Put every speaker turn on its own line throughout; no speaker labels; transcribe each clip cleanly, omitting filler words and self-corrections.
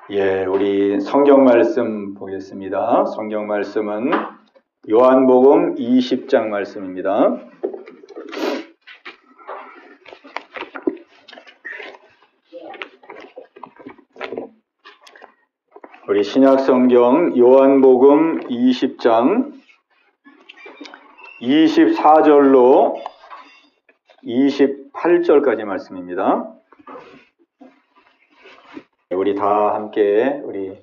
우리 성경 말씀 보겠습니다. 성경 말씀은 요한복음 20장 말씀입니다. 우리 신약 성경 요한복음 20장 24절로 28절까지 말씀입니다. 우리 다 함께 우리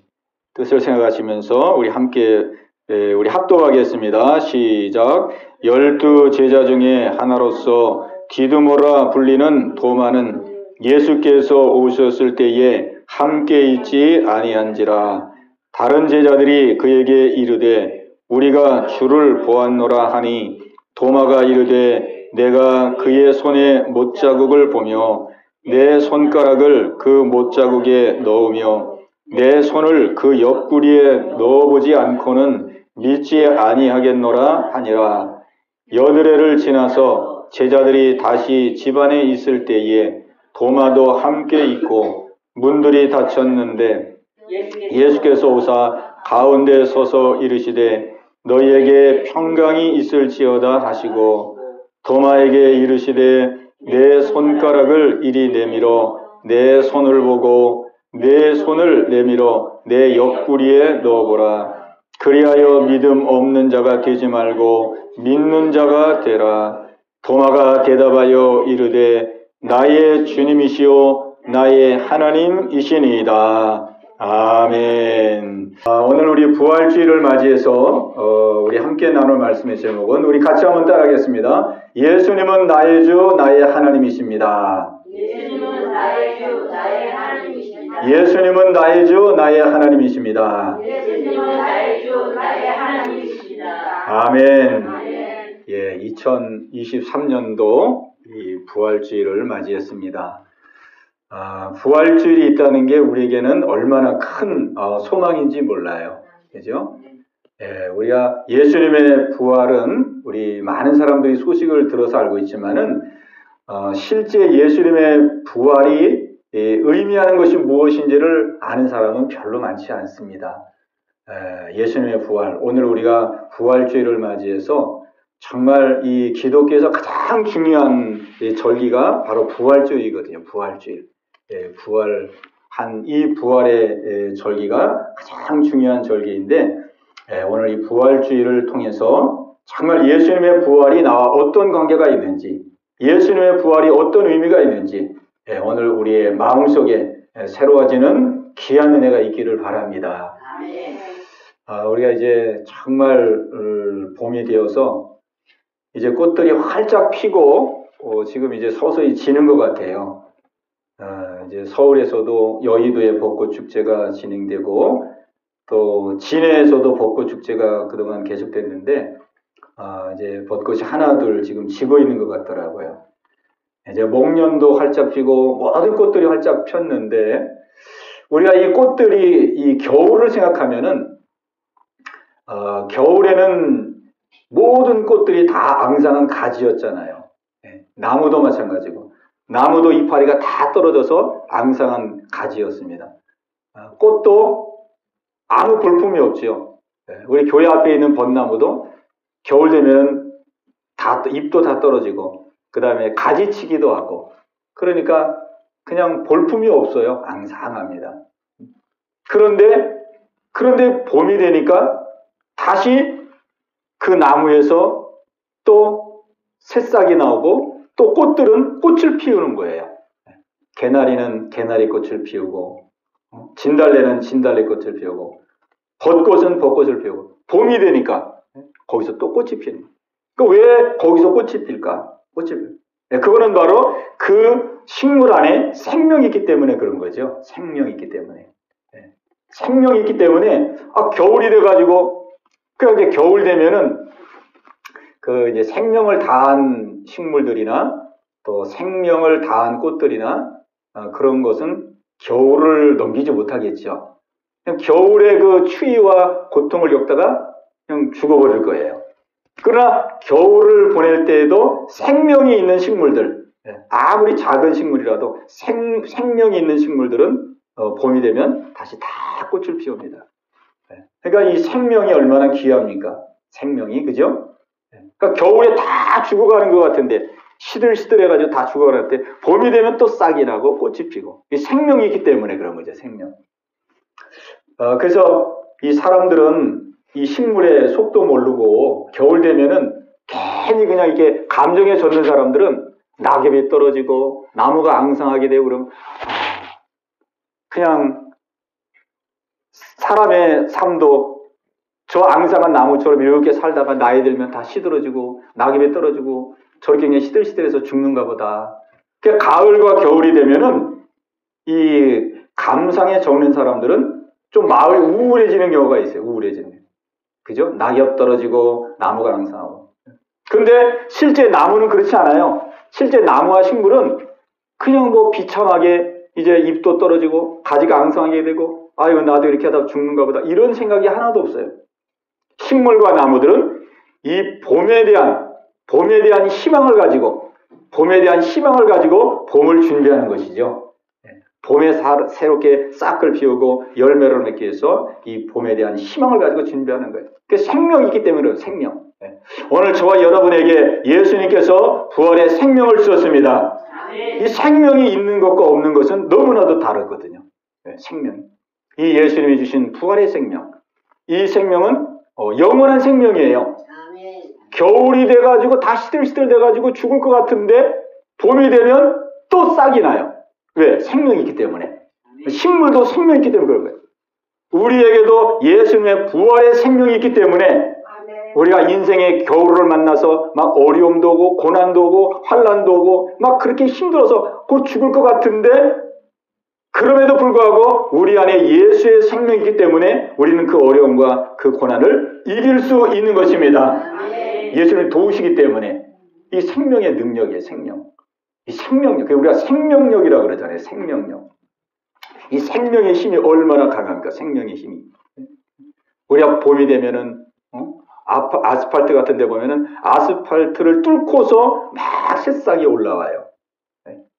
뜻을 생각하시면서 우리 함께 우리 합독하겠습니다. 시작. 12 제자 중에 하나로서 디두모라 불리는 도마는 예수께서 오셨을 때에 함께 있지 아니한지라. 다른 제자들이 그에게 이르되 우리가 주를 보았노라 하니 도마가 이르되 내가 그의 손에 못자국을 보며 내 손가락을 그 못자국에 넣으며 내 손을 그 옆구리에 넣어보지 않고는 믿지 아니하겠노라 하니라. 여드레를 지나서 제자들이 다시 집안에 있을 때에 도마도 함께 있고 문들이 닫혔는데 예수께서 오사 가운데 서서 이르시되 너희에게 평강이 있을지어다 하시고 도마에게 이르시되 내 손가락을 이리 내밀어 내 손을 보고 내 손을 내밀어 내 옆구리에 넣어보라. 그리하여 믿음 없는 자가 되지 말고 믿는 자가 되라. 도마가 대답하여 이르되 나의 주님이시오 나의 하나님이시니이다. 아멘. 오늘 우리 부활주일을 맞이해서 우리 함께 나눌 말씀의 제목은 우리 같이 한번 따라하겠습니다. 예수님은 나의 주 나의 하나님이십니다.
예수님은 나의 주 나의 하나님이십니다.
예수님은 나의 주 나의 하나님이십니다.
예수님은 나의 주 나의 하나님이십니다.
아멘.
아멘.
2023년도 이 부활주일을 맞이했습니다. 부활주일이 있다는 게 우리에게는 얼마나 큰 소망인지 몰라요. 그죠? 우리가 예수님의 부활은 우리 많은 사람들이 소식을 들어서 알고 있지만은 실제 예수님의 부활이 의미하는 것이 무엇인지를 아는 사람은 별로 많지 않습니다. 예수님의 부활, 오늘 우리가 부활주일을 맞이해서 정말 이 기독교에서 가장 중요한 절기가 바로 부활주일이거든요. 부활주일. 부활한 이 부활의 절기가 가장 중요한 절기인데 오늘 이 부활주일을 통해서 정말 예수님의 부활이 나와 어떤 관계가 있는지, 예수님의 부활이 어떤 의미가 있는지 오늘 우리의 마음속에 새로워지는 귀한 은혜가 있기를 바랍니다. 우리가 이제 정말 봄이 되어서 이제 꽃들이 활짝 피고 지금 이제 서서히 지는 것 같아요. 이제 서울에서도 여의도에 벚꽃 축제가 진행되고 또 진해에서도 벚꽃 축제가 그동안 계속됐는데 이제 벚꽃이 하나둘 지금 지고 있는 것 같더라고요. 이제 목련도 활짝 피고 모든 꽃들이 활짝 폈는데 우리가 이 꽃들이 이 겨울을 생각하면은 겨울에는 모든 꽃들이 다 앙상한 가지였잖아요. 나무도 마찬가지고 나무도 이파리가 다 떨어져서 앙상한 가지였습니다. 꽃도 아무 볼품이 없지요. 우리 교회 앞에 있는 벚나무도 겨울 되면 다 잎도 다 떨어지고 그 다음에 가지치기도 하고 그러니까 그냥 볼품이 없어요. 앙상합니다. 그런데 봄이 되니까 다시 그 나무에서 또 새싹이 나오고 또 꽃들은 꽃을 피우는 거예요. 개나리는 개나리 꽃을 피우고 진달래는 진달래 꽃을 피우고 벚꽃은 벚꽃을 피우고 봄이 되니까 거기서 또 꽃이 피는 거예요. 왜 거기서 꽃이 필까? 꽃이 필. 그거는 바로 그 식물 안에 생명이 있기 때문에 그런 거죠. 생명이 있기 때문에. 생명이 있기 때문에 겨울이 돼가지고 이제 겨울 되면은 그 이제 생명을 다한 식물들이나 또 생명을 다한 꽃들이나 그런 것은 겨울을 넘기지 못하겠죠. 그냥 겨울의 그 추위와 고통을 겪다가 그냥 죽어버릴 거예요. 그러나 겨울을 보낼 때에도 생명이 있는 식물들, 아무리 작은 식물이라도 생명이 있는 식물들은 봄이 되면 다시 다 꽃을 피웁니다. 그러니까 이 생명이 얼마나 귀합니까? 생명이, 그죠? 그러니까 겨울에 다 죽어가는 것 같은데, 시들시들해가지고 다 죽어가는 것 같은데, 봄이 되면 또 싹이 나고 꽃이 피고, 이 생명이 있기 때문에 그런 거죠, 생명. 그래서 이 사람들은 이 식물의 속도 모르고, 겨울 되면은 괜히 그냥 이렇게 감정에 젖는 사람들은 낙엽이 떨어지고, 나무가 앙상하게 되고, 그러면, 그냥 사람의 삶도 저 앙상한 나무처럼 이렇게 살다가 나이 들면 다 시들어지고 낙엽이 떨어지고 저렇게 그냥 시들시들해서 죽는가 보다. 그러니까 가을과 겨울이 되면은 이 감상에 적는 사람들은 좀 마음이 우울해지는 경우가 있어요. 우울해지는. 그죠? 낙엽 떨어지고 나무가 앙상하고. 근데 실제 나무는 그렇지 않아요. 실제 나무와 식물은 그냥 뭐 비참하게 이제 잎도 떨어지고 가지가 앙상하게 되고 아유 나도 이렇게 하다 죽는가 보다 이런 생각이 하나도 없어요. 식물과 나무들은 이 봄에 대한 희망을 가지고 봄을 준비하는 것이죠. 봄에 새롭게 싹을 피우고 열매를 맺기 위해서 이 봄에 대한 희망을 가지고 준비하는 거예요. 생명이 있기 때문에 그래요. 생명. 오늘 저와 여러분에게 예수님께서 부활의 생명을 주셨습니다. 이 생명이 있는 것과 없는 것은 너무나도 다르거든요. 생명. 이 예수님이 주신 부활의 생명. 이 생명은 영원한 생명이에요. 겨울이 돼가지고 다 시들시들 돼가지고 죽을 것 같은데 봄이 되면 또 싹이 나요. 왜? 생명이 있기 때문에. 식물도 생명이 있기 때문에 그런 거예요. 우리에게도 예수님의 부활의 생명이 있기 때문에 우리가 인생의 겨울을 만나서 막 어려움도 오고 고난도 오고 환난도 오고 막 그렇게 힘들어서 곧 죽을 것 같은데 그럼에도 불구하고 우리 안에 예수의 생명이 있기 때문에 우리는 그 어려움과 그 고난을 이길 수 있는 것입니다. 예수님이 도우시기 때문에 이 생명의 능력이에요. 생명. 이 생명력. 우리가 생명력이라고 그러잖아요. 생명력. 이 생명의 힘이 얼마나 강합니까? 생명의 힘이. 우리가 봄이 되면은 아스팔트 같은 데 보면은 아스팔트를 뚫고서 막 새싹이 올라와요.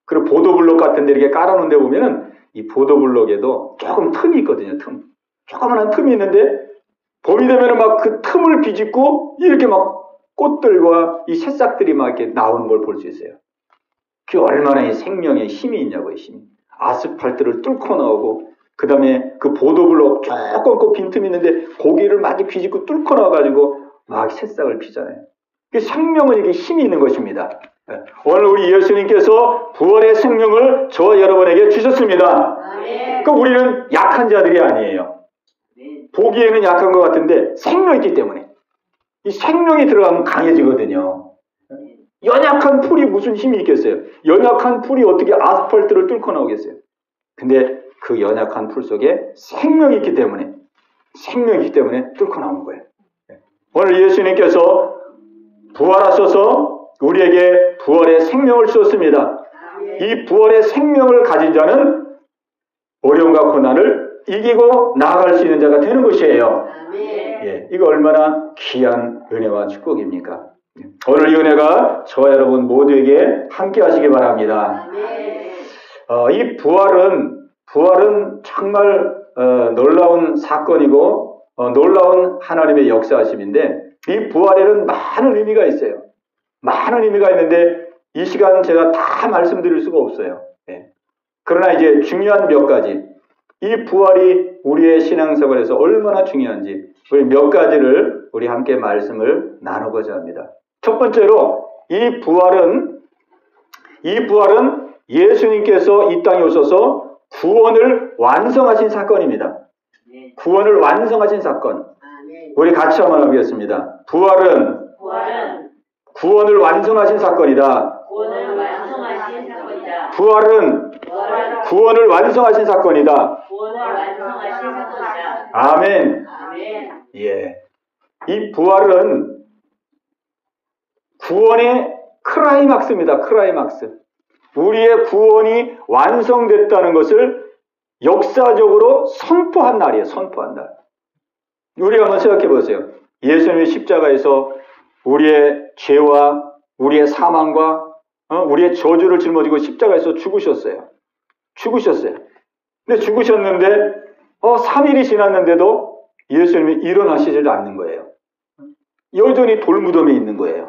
그리고 보도블록 같은 데 이렇게 깔아놓은 데 보면은 이 보도블록에도 조금 틈이 있거든요. 틈. 조그만한 틈이 있는데 봄이 되면은 막 그 틈을 비집고 이렇게 막 꽃들과 이 새싹들이 막 이렇게 나오는 걸 볼 수 있어요. 그게 얼마나 이 생명의 힘이 있냐고요. 힘이. 아스팔트를 뚫고 나오고 그 다음에 그 보도블록 조금 빈틈이 있는데 고기를 막 비집고 뚫고 나와가지고 막 새싹을 피잖아요. 생명은 이게 힘이 있는 것입니다. 오늘 우리 예수님께서 부활의 생명을 저와 여러분에게 주셨습니다. 그러니까 우리는 약한 자들이 아니에요. 보기에는 약한 것 같은데 생명이 있기 때문에 이 생명이 들어가면 강해지거든요. 연약한 풀이 무슨 힘이 있겠어요? 연약한 풀이 어떻게 아스팔트를 뚫고 나오겠어요? 근데 그 연약한 풀 속에 생명이 있기 때문에 뚫고 나오는 거예요. 오늘 예수님께서 부활하셔서 우리에게 부활의 생명을 주셨습니다. 이 부활의 생명을 가진 자는 어려움과 고난을 이기고 나아갈 수 있는 자가 되는 것이에요. 이거 얼마나 귀한 은혜와 축복입니까? 오늘 이 은혜가 저와 여러분 모두에게 함께 하시기 바랍니다. 이 부활은 정말 놀라운 사건이고 놀라운 하나님의 역사하심인데 이 부활에는 많은 의미가 있어요. 많은 의미가 있는데 이 시간 제가 다 말씀드릴 수가 없어요. 그러나 이제 중요한 몇 가지, 이 부활이 우리의 신앙생활에서 얼마나 중요한지 우리 몇 가지를 우리 함께 말씀을 나누고자 합니다. 첫 번째로 이 부활은 예수님께서 이 땅에 오셔서 구원을 완성하신 사건입니다. 구원을 완성하신 사건. 우리 같이 한번 하겠습니다. 부활은 구원을 완성하신 사건이다. 부활은 구원을 완성하신 사건이다. 아멘. 이 부활은 구원의 클라이막스입니다. 클라이막스. 우리의 구원이 완성됐다는 것을 역사적으로 선포한 날이에요. 선포한 날. 우리가 한번 생각해 보세요. 예수님이 십자가에서 우리의 죄와 우리의 사망과 우리의 저주를 짊어지고 십자가에서 죽으셨어요. 근데 죽으셨는데 3일이 지났는데도 예수님이 일어나시질 않는 거예요. 여전히 돌무덤에 있는 거예요.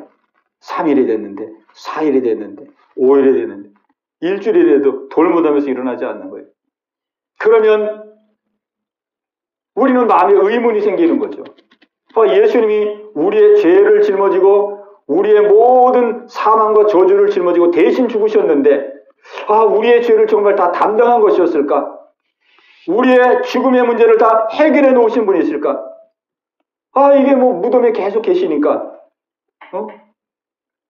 3일이 됐는데 4일이 됐는데 5일이 됐는데 일주일이 돼도 돌무덤에서 일어나지 않는 거예요. 그러면 우리는 마음에 의문이 생기는 거죠. 예수님이 우리의 죄를 짊어지고 우리의 모든 사망과 저주를 짊어지고 대신 죽으셨는데 우리의 죄를 정말 다 담당한 것이었을까? 우리의 죽음의 문제를 다 해결해 놓으신 분이 있을까? 이게 무덤에 계속 계시니까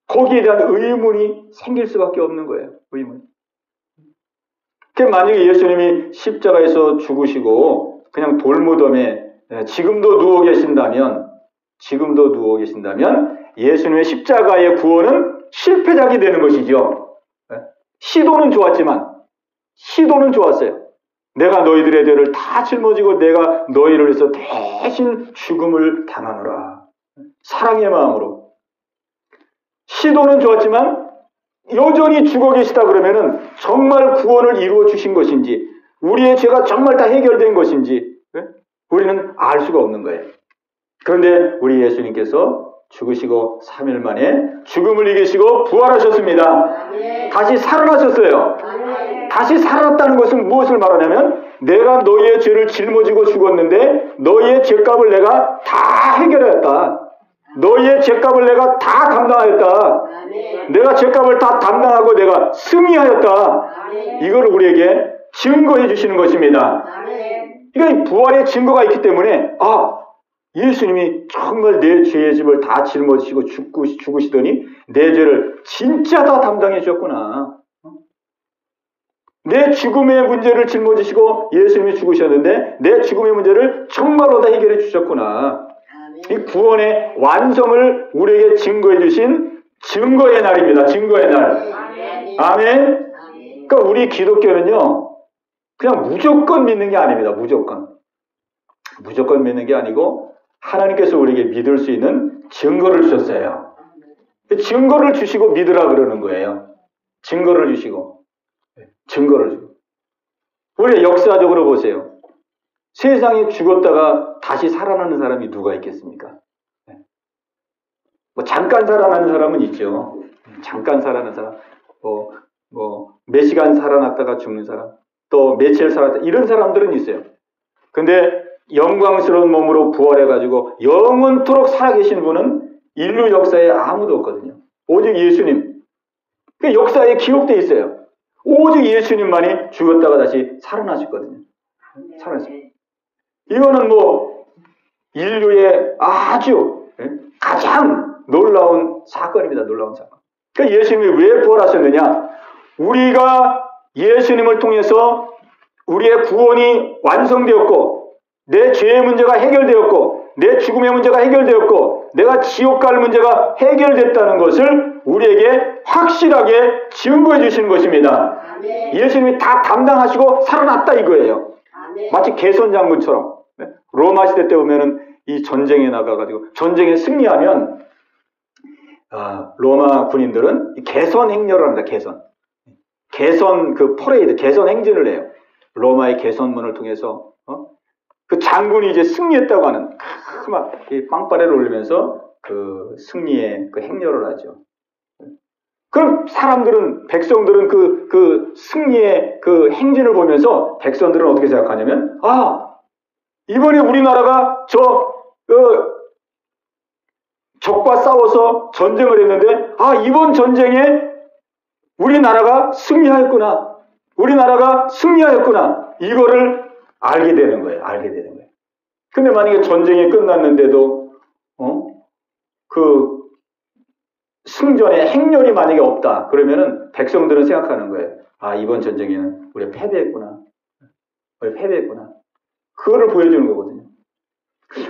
거기에 대한 의문이 생길 수밖에 없는 거예요. 의문. 만약에 예수님이 십자가에서 죽으시고 그냥 돌무덤에 지금도 누워 계신다면 예수님의 십자가의 구원은 실패작이 되는 것이죠. 시도는 좋았어요. 내가 너희들의 죄를 다 짊어지고 내가 너희를 위해서 대신 죽음을 당하노라. 사랑의 마음으로. 시도는 좋았지만 여전히 죽어 계시다 그러면은 정말 구원을 이루어 주신 것인지 우리의 죄가 정말 다 해결된 것인지 우리는 알 수가 없는 거예요. 그런데 우리 예수님께서 죽으시고 3일 만에 죽음을 이기시고 부활하셨습니다. 다시 살아나셨어요. 다시 살아났다는 것은 무엇을 말하냐면 내가 너희의 죄를 짊어지고 죽었는데 너희의 죄값을 내가 다 해결하였다. 너희의 죄값을 내가 다 감당하였다. 내가 죄값을 다 담당하고 내가 승리하였다. 이걸 우리에게 증거해 주시는 것입니다. 그러니까 부활의 증거가 있기 때문에 예수님이 정말 내 죄의 짐을 다 짊어지시고 죽으시더니 내 죄를 진짜 다 담당해 주셨구나. 내 죽음의 문제를 짊어지시고 예수님이 죽으셨는데 내 죽음의 문제를 정말로 다 해결해 주셨구나. 이 구원의 완성을 우리에게 증거해 주신 증거의 날입니다. 증거의 날. 아멘. 그러니까 우리 기독교는요, 그냥 무조건 믿는 게 아닙니다. 무조건 믿는 게 아니고 하나님께서 우리에게 믿을 수 있는 증거를 주셨어요. 증거를 주시고 믿으라 그러는 거예요. 증거를 주시고. 우리 역사적으로 보세요. 세상에 죽었다가 다시 살아나는 사람이 누가 있겠습니까? 잠깐 살아나는 사람은 있죠. 잠깐 살아나는 사람, 몇 시간 살아났다가 죽는 사람, 또 며칠 살았다 이런 사람들은 있어요. 근데 영광스러운 몸으로 부활해가지고 영원토록 살아계신 분은 인류 역사에 아무도 없거든요. 오직 예수님. 그 역사에 기록되어 있어요. 오직 예수님만이 죽었다가 다시 살아나셨거든요. 이거는 인류의 아주 가장 놀라운 사건입니다. 놀라운 사건. 그러니까 예수님이 왜 부활하셨느냐? 우리가 예수님을 통해서 우리의 구원이 완성되었고 내 죄의 문제가 해결되었고 내 죽음의 문제가 해결되었고 내가 지옥 갈 문제가 해결됐다는 것을 우리에게 확실하게 증거해 주시는 것입니다. 아멘. 예수님이 다 담당하시고 살아났다 이거예요. 아멘. 마치 개선 장군처럼 로마 시대 때 보면은 이 전쟁에 나가가지고 전쟁에 승리하면 로마 군인들은 개선 행렬을 합니다. 개선 그 퍼레이드, 개선 행진을 해요. 로마의 개선문을 통해서 그 장군이 이제 승리했다고 하는 막 빵빠레를 올리면서 그 승리의 그 행렬을 하죠. 그럼 백성들은 그 승리의 그 행진을 보면서 백성들은 어떻게 생각하냐면 이번에 우리나라가 적과 싸워서 전쟁을 했는데 이번 전쟁에 우리나라가 승리하였구나. 이거를 알게 되는 거예요. 근데 만약에 전쟁이 끝났는데도 그 승전의 행렬이 만약에 없다. 그러면은 백성들은 생각하는 거예요. 이번 전쟁에는 우리가 패배했구나. 그거를 보여주는 거거든요.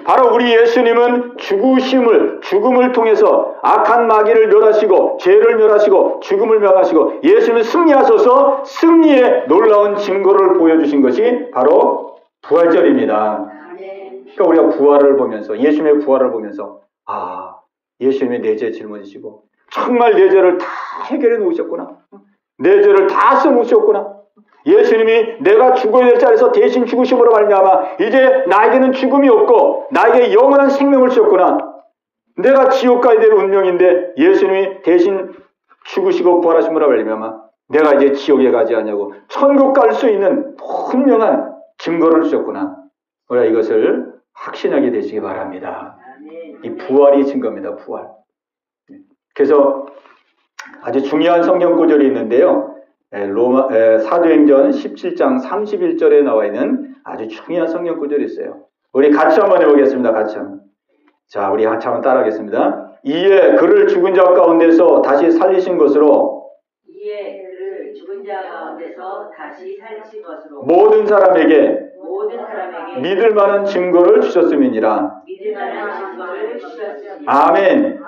바로 우리 예수님은 죽음을 통해서 악한 마귀를 멸하시고 죄를 멸하시고 죽음을 멸하시고 예수님은 승리하셔서 승리의 놀라운 증거를 보여주신 것이 바로 부활절입니다. 그러니까 우리가 부활을 보면서 예수님의 부활을 보면서 예수님이 내 죄 짊어지시고 정말 내 죄를 다 해결해 놓으셨구나. 내 죄를 다 써놓으셨구나. 예수님이 내가 죽어야 될 자리에서 대신 죽으심으로 말미암아 이제 나에게는 죽음이 없고 나에게 영원한 생명을 주셨구나. 내가 지옥 가야 될 운명인데 예수님이 대신 죽으시고 부활하심으로 말미암아 내가 이제 지옥에 가지 않냐고 천국 갈 수 있는 분명한 증거를 주셨구나. 우리가 이것을 확신하게 되시기 바랍니다. 이 부활이 증거입니다. 부활. 그래서 아주 중요한 성경 구절이 있는데요. 사도행전 17장 31절에 나와 있는 아주 중요한 성경 구절이 있어요. 우리 같이 한번 해보겠습니다. 같이 한번. 자, 우리 같이 한번 따라하겠습니다. 이에 그를 죽은 자 가운데서 다시 살리신 것으로 모든 사람에게 믿을 만한 증거를 주셨음이니라. 아멘.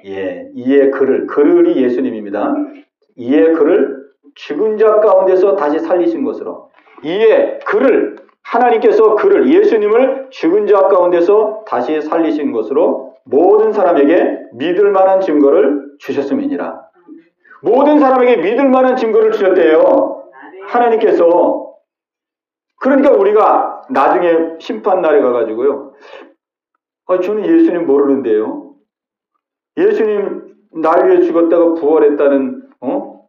예, 이에 그를이 예수님입니다. 이에 그를 죽은 자 가운데서 다시 살리신 것으로. 이에 하나님께서 예수님을 죽은 자 가운데서 다시 살리신 것으로 모든 사람에게 믿을 만한 증거를 주셨음이니라. 모든 사람에게 믿을 만한 증거를 주셨대요. 하나님께서. 그러니까 우리가 나중에 심판날에 가가지고요. 저는 예수님 모르는데요. 예수님 날 위해 죽었다가 부활했다는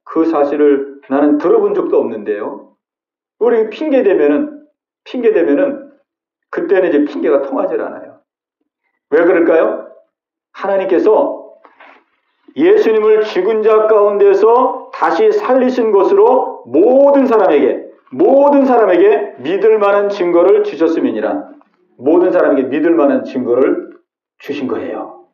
그 사실을 나는 들어본 적도 없는데요. 우리 핑계 대면은 그때는 이제 핑계가 통하질 않아요. 왜 그럴까요? 하나님께서 예수님을 죽은 자 가운데서 다시 살리신 것으로 모든 사람에게 믿을 만한 증거를 주셨음이니라. 모든 사람에게 믿을 만한 증거를 주신 거예요.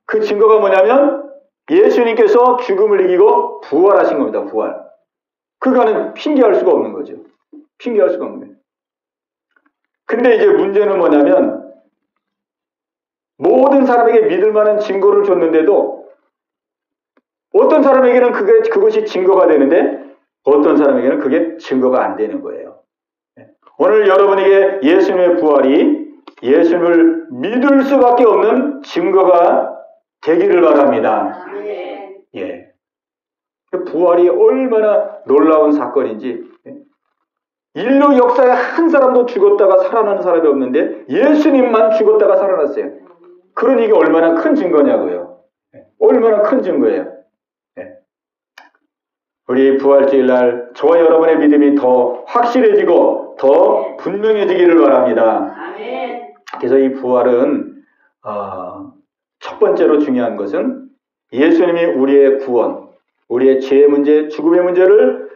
그 증거가 뭐냐면 예수님께서 죽음을 이기고 부활하신 겁니다. 부활. 그거는 핑계할 수가 없는 거죠. 핑계할 수가 없는 거예요. 근데 이제 문제는 뭐냐면 모든 사람에게 믿을 만한 증거를 줬는데도 어떤 사람에게는 그것이 증거가 되는데 어떤 사람에게는 그게 증거가 안 되는 거예요. 오늘 여러분에게 예수님의 부활이 예수님을 믿을 수밖에 없는 증거가 되기를 바랍니다. 예. 부활이 얼마나 놀라운 사건인지. 인류 역사에 한 사람도 죽었다가 살아나는 사람이 없는데 예수님만 죽었다가 살아났어요. 그러니 이게 얼마나 큰 증거냐고요. 얼마나 큰 증거예요. 우리 부활주일날 저와 여러분의 믿음이 더 확실해지고 더 분명해지기를 바랍니다. 그래서 이 부활은 첫 번째로 중요한 것은 예수님이 우리의 구원, 우리의 죄의 문제, 죽음의 문제를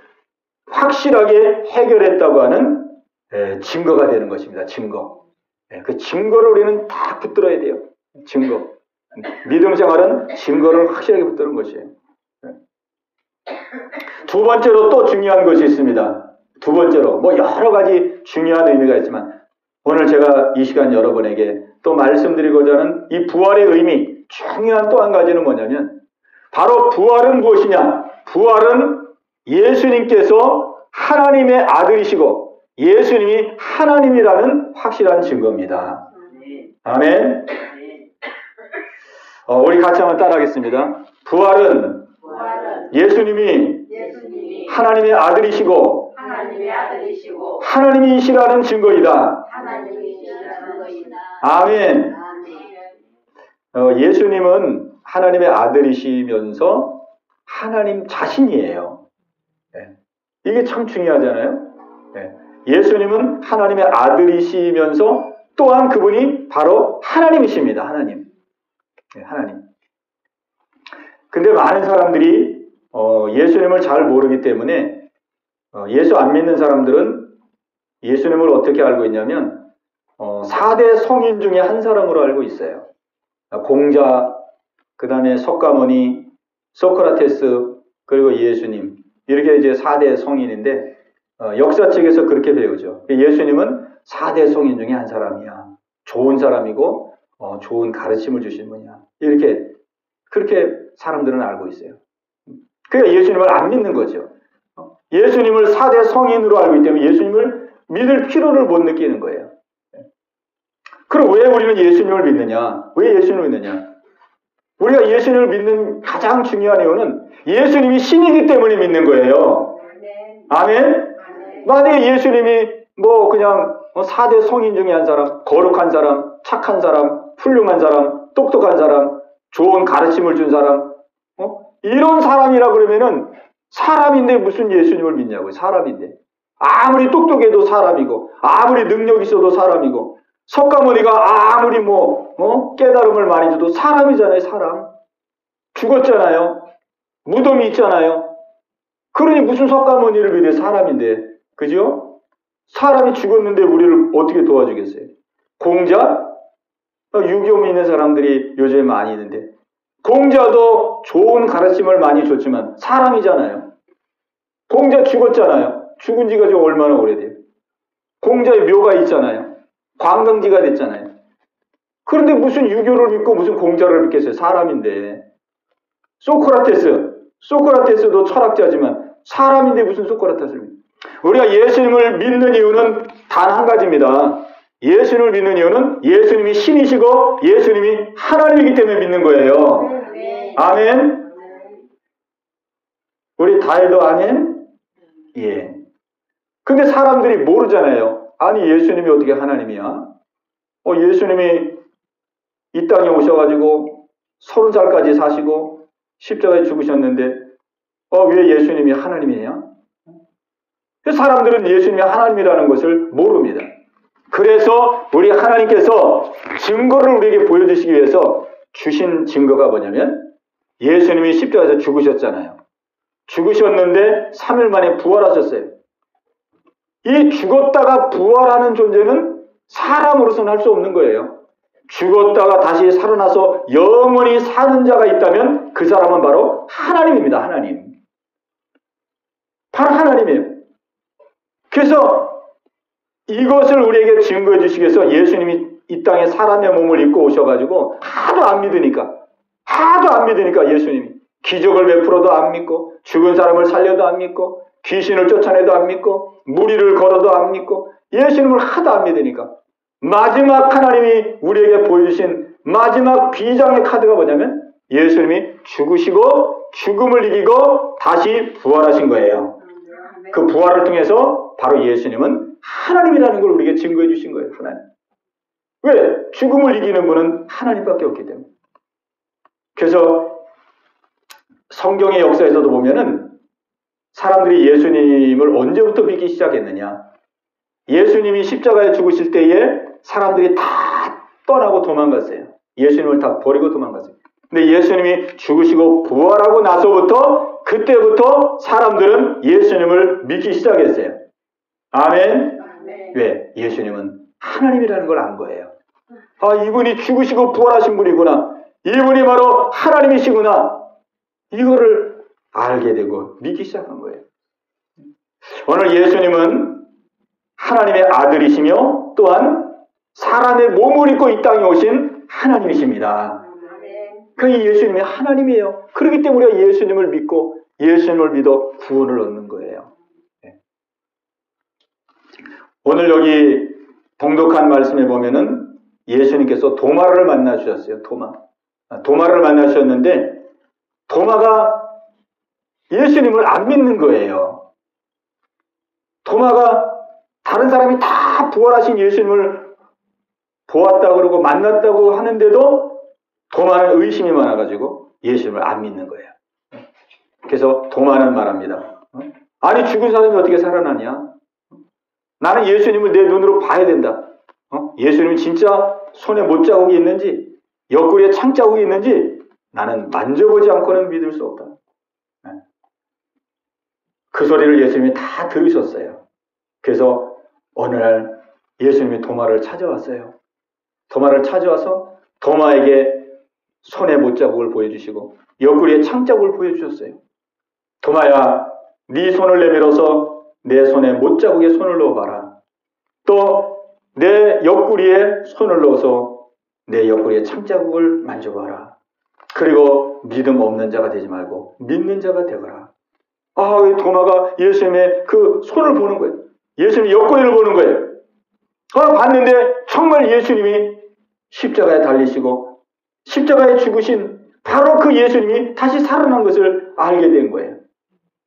확실하게 해결했다고 하는 증거가 되는 것입니다. 증거. 그 증거를 우리는 다 붙들어야 돼요. 증거. 믿음 생활은 증거를 확실하게 붙드는 것이에요. 두 번째로 또 중요한 것이 있습니다. 두 번째로 여러 가지 중요한 의미가 있지만 오늘 제가 이 시간 여러분에게 또 말씀드리고자 하는 이 부활의 의미, 중요한 또 한 가지는 뭐냐면 바로 부활은 무엇이냐? 부활은 예수님께서 하나님의 아들이시고 예수님이 하나님이라는 확실한 증거입니다. 아멘. 우리 같이 한번 따라하겠습니다. 부활은 예수님이 하나님의 아들이시고 하나님이시라는 증거이다. 아멘. 예수님은 하나님의 아들이시면서 하나님 자신이에요. 이게 참 중요하잖아요. 예수님은 하나님의 아들이시면서 또한 그분이 바로 하나님이십니다. 하나님. 근데 많은 사람들이 예수님을 잘 모르기 때문에 예수 안 믿는 사람들은 예수님을 어떻게 알고 있냐면 4대 성인 중에 한 사람으로 알고 있어요. 공자, 그 다음에 석가모니, 소크라테스, 그리고 예수님. 이렇게 이제 4대 성인인데 역사책에서 그렇게 배우죠. 예수님은 4대 성인 중에 한 사람이야. 좋은 사람이고 좋은 가르침을 주신 분이야. 그렇게 사람들은 알고 있어요. 그러니까 예수님을 안 믿는 거죠. 예수님을 4대 성인으로 알고 있기 때문에 예수님을 믿을 필요를 못 느끼는 거예요. 그럼 왜 우리는 예수님을 믿느냐? 왜 예수님을 믿느냐? 우리가 예수님을 믿는 가장 중요한 이유는 예수님이 신이기 때문에 믿는 거예요. 아멘? 만약에 예수님이 뭐 그냥 4대 성인 중에 한 사람, 거룩한 사람, 착한 사람, 훌륭한 사람, 똑똑한 사람, 좋은 가르침을 준 사람, 이런 사람이라 그러면은 사람인데 무슨 예수님을 믿냐고요. 사람인데. 아무리 똑똑해도 사람이고, 아무리 능력 있어도 사람이고, 석가모니가 아무리 깨달음을 많이 줘도 사람이잖아요, 사람. 죽었잖아요. 무덤이 있잖아요. 그러니 무슨 석가모니를 믿어요, 사람인데. 그죠? 사람이 죽었는데 우리를 어떻게 도와주겠어요? 공자? 유교 믿는 사람들이 요즘에 많이 있는데, 공자도 좋은 가르침을 많이 줬지만 사람이잖아요. 공자 죽었잖아요. 죽은 지가 지금 얼마나 오래돼요. 공자의 묘가 있잖아요. 관광지가 됐잖아요. 그런데 무슨 유교를 믿고 무슨 공자를 믿겠어요. 사람인데. 소크라테스도 철학자지만 사람인데 무슨 소크라테스를 믿어요. 우리가 예수님을 믿는 이유는 단 한 가지입니다. 예수님을 믿는 이유는 예수님이 신이시고 예수님이 하나님이기 때문에 믿는 거예요. 아멘. 우리 다혜도 아멘? 예. 근데 사람들이 모르잖아요. 아니 예수님이 어떻게 하나님이야? 예수님이 이 땅에 오셔가지고 30살까지 사시고 십자가에 죽으셨는데 왜 예수님이 하나님이냐? 사람들은 예수님이 하나님이라는 것을 모릅니다. 그래서 우리 하나님께서 증거를 우리에게 보여주시기 위해서 주신 증거가 뭐냐면 예수님이 십자가에서 죽으셨잖아요. 죽으셨는데 3일 만에 부활하셨어요. 이 죽었다가 부활하는 존재는 사람으로서는 할 수 없는 거예요. 죽었다가 다시 살아나서 영원히 사는 자가 있다면 그 사람은 바로 하나님입니다. 하나님. 바로 하나님이에요. 그래서 이것을 우리에게 증거해 주시기 위해서 예수님이 이 땅에 사람의 몸을 입고 오셔가지고 하도 안 믿으니까 예수님이 기적을 베풀어도 안 믿고 죽은 사람을 살려도 안 믿고 귀신을 쫓아내도 안 믿고 무리를 걸어도 안 믿고 예수님을 하도 안 믿으니까 마지막 하나님이 우리에게 보여주신 마지막 비장의 카드가 뭐냐면 예수님이 죽으시고 죽음을 이기고 다시 부활하신 거예요. 그 부활을 통해서 바로 예수님은 하나님이라는 걸 우리에게 증거해 주신 거예요. 하나님. 왜? 죽음을 이기는 분은 하나님밖에 없기 때문에. 그래서 성경의 역사에서도 보면은 사람들이 예수님을 언제부터 믿기 시작했느냐. 예수님이 십자가에 죽으실 때에 사람들이 다 떠나고 도망갔어요. 예수님을 다 버리고 도망갔어요. 근데 예수님이 죽으시고 부활하고 나서부터 그때부터 사람들은 예수님을 믿기 시작했어요. 아멘. 왜? 예수님은 하나님이라는 걸 안 거예요. 이분이 죽으시고 부활하신 분이구나. 이분이 바로 하나님이시구나. 이거를 알게 되고 믿기 시작한 거예요. 오늘 예수님은 하나님의 아들이시며 또한 사람의 몸을 입고 이 땅에 오신 하나님이십니다. 그 예수님이 하나님이에요. 그렇기 때문에 우리가 예수님을 믿고 예수님을 믿어 구원을 얻는 거예요. 오늘 여기 동독한 말씀에 보면은 예수님께서 도마를 만나 주셨어요. 도마를 만나 주셨는데 도마가 예수님을 안 믿는 거예요. 도마가 다른 사람이 다 부활하신 예수님을 보았다고 그러고 만났다고 하는데도 도마는 의심이 많아가지고 예수님을 안 믿는 거예요. 그래서 도마는 말합니다. 아니 죽은 사람이 어떻게 살아나냐? 나는 예수님을 내 눈으로 봐야 된다. 예수님이 진짜 손에 못자국이 있는지 옆구리에 창자국이 있는지 나는 만져보지 않고는 믿을 수 없다. 그 소리를 예수님이 다 들으셨어요. 그래서 어느 날 예수님이 도마를 찾아왔어요. 도마를 찾아와서 도마에게 손에 못자국을 보여주시고 옆구리에 창자국을 보여주셨어요. 도마야, 네 손을 내밀어서 내 손에 못자국에 손을 넣어봐라. 또 내 옆구리에 손을 넣어서 내 옆구리에 창자국을 만져봐라. 그리고 믿음 없는 자가 되지 말고 믿는 자가 되거라. 도마가 예수님의 그 손을 보는 거예요. 예수님의 옆구리를 보는 거예요. 봤는데 정말 예수님이 십자가에 달리시고 십자가에 죽으신 바로 그 예수님이 다시 살아난 것을 알게 된 거예요.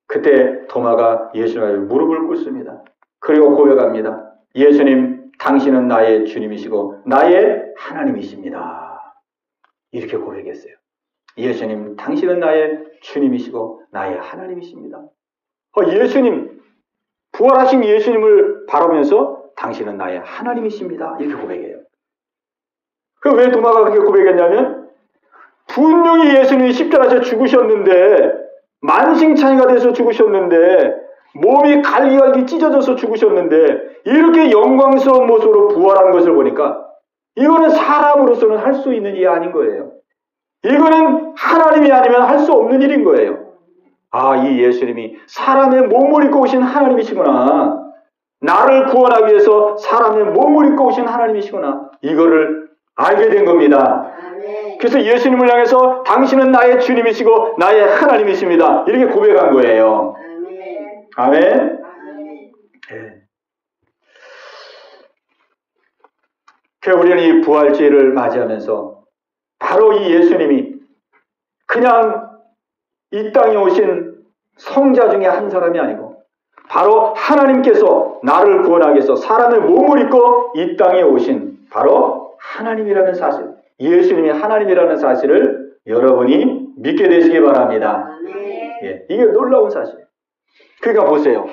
그때 도마가 예수님의 무릎을 꿇습니다. 그리고 고백합니다. 예수님, 당신은 나의 주님이시고 나의 하나님이십니다. 이렇게 고백했어요. 예수님, 당신은 나의 주님이시고 나의 하나님이십니다. 예수님, 부활하신 예수님을 바라보면서 당신은 나의 하나님이십니다. 이렇게 고백해요. 왜 도마가 그렇게 고백했냐면 분명히 예수님이 십자가에서 죽으셨는데 만신창이가 돼서 죽으셨는데 몸이 갈기갈기 찢어져서 죽으셨는데 이렇게 영광스러운 모습으로 부활한 것을 보니까 이거는 사람으로서는 할 수 있는 일이 아닌 거예요. 이거는 하나님이 아니면 할 수 없는 일인 거예요. 이 예수님이 사람의 몸을 입고 오신 하나님이시구나. 나를 구원하기 위해서 사람의 몸을 입고 오신 하나님이시구나. 이거를 알게 된 겁니다. 그래서 예수님을 향해서 당신은 나의 주님이시고 나의 하나님이십니다. 이렇게 고백한 거예요. 아멘. 네. 그래서 우리는 이 부활주의를 맞이하면서 바로 이 예수님이 그냥 이 땅에 오신 성자 중에 한 사람이 아니고 바로 하나님께서 나를 구원하기 위해서 사람의 몸을 입고 이 땅에 오신 바로 하나님이라는 사실, 예수님이 하나님이라는 사실을 여러분이 믿게 되시기 바랍니다. 예, 이게 놀라운 사실. 그러니까 보세요.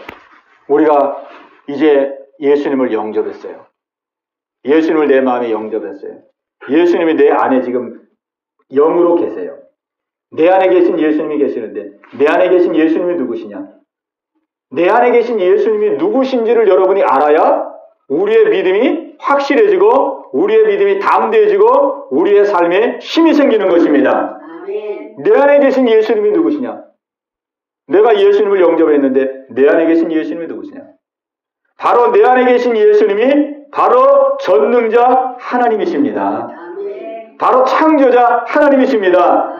우리가 이제 예수님을 영접했어요. 예수님을 내 마음에 영접했어요. 예수님이 내 안에 지금 영으로 계세요. 내 안에 계신 예수님이 계시는데 내 안에 계신 예수님이 누구시냐? 내 안에 계신 예수님이 누구신지를 여러분이 알아야 우리의 믿음이 확실해지고 우리의 믿음이 담대해지고 우리의 삶에 힘이 생기는 것입니다. 내 안에 계신 예수님이 누구시냐? 내가 예수님을 영접했는데 내 안에 계신 예수님이 누구시냐? 바로 내 안에 계신 예수님이 바로 전능자 하나님이십니다. 바로 창조자 하나님이십니다.